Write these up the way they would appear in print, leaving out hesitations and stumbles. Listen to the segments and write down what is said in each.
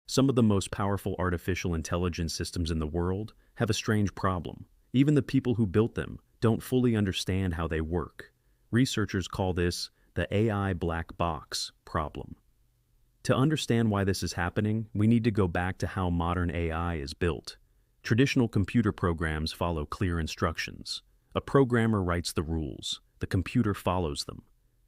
Some of the most powerful artificial intelligence systems in the world have a strange problem. Even the people who built them don't fully understand how they work. Researchers call this the AI black box problem. To understand why this is happening, we need to go back to how modern AI is built. Traditional computer programs follow clear instructions. A programmer writes the rules. The computer follows them.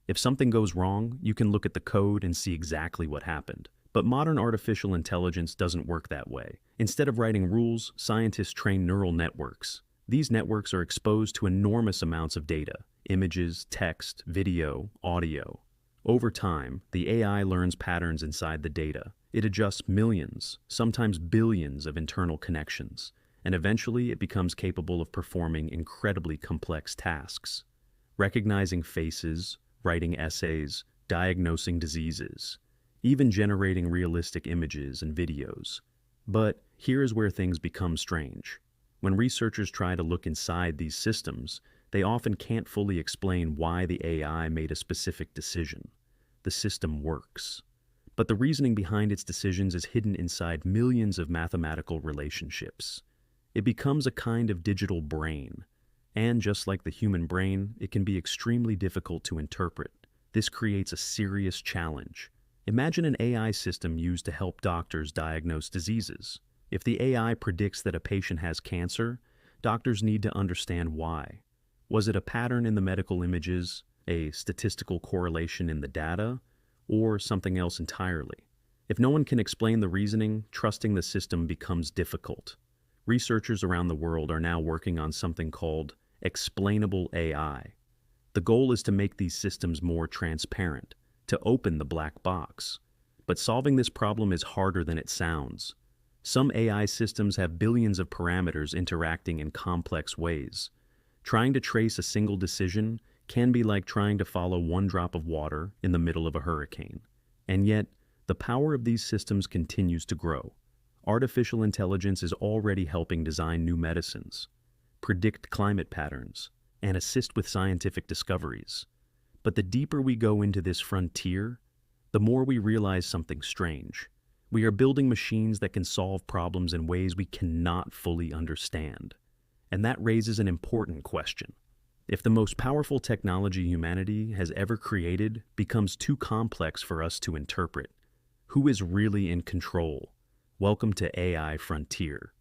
If something goes wrong, you can look at the code and see exactly what happened. But modern artificial intelligence doesn't work that way. Instead of writing rules, scientists train neural networks. These networks are exposed to enormous amounts of data: images, text, video, audio. Over time, the AI learns patterns inside the data. It adjusts millions, sometimes billions of internal connections, and eventually it becomes capable of performing incredibly complex tasks: recognizing faces, writing essays, diagnosing diseases, even generating realistic images and videos. But here is where things become strange. When researchers try to look inside these systems, they often can't fully explain why the AI made a specific decision. The system works, but the reasoning behind its decisions is hidden inside millions of mathematical relationships. It becomes a kind of digital brain, and just like the human brain, it can be extremely difficult to interpret. This creates a serious challenge. Imagine an AI system used to help doctors diagnose diseases. If the AI predicts that a patient has cancer, doctors need to understand why. Was it a pattern in the medical images, a statistical correlation in the data, or something else entirely? If no one can explain the reasoning, trusting the system becomes difficult. Researchers around the world are now working on something called explainable AI. The goal is to make these systems more transparent, to open the black box. But solving this problem is harder than it sounds. Some AI systems have billions of parameters interacting in complex ways. Trying to trace a single decision can be like trying to follow one drop of water in the middle of a hurricane. And yet, the power of these systems continues to grow. Artificial intelligence is already helping design new medicines, predict climate patterns, and assist with scientific discoveries. But the deeper we go into this frontier, the more we realize something strange. We are building machines that can solve problems in ways we cannot fully understand. And that raises an important question. If the most powerful technology humanity has ever created becomes too complex for us to interpret, who is really in control? Welcome to AI Frontier.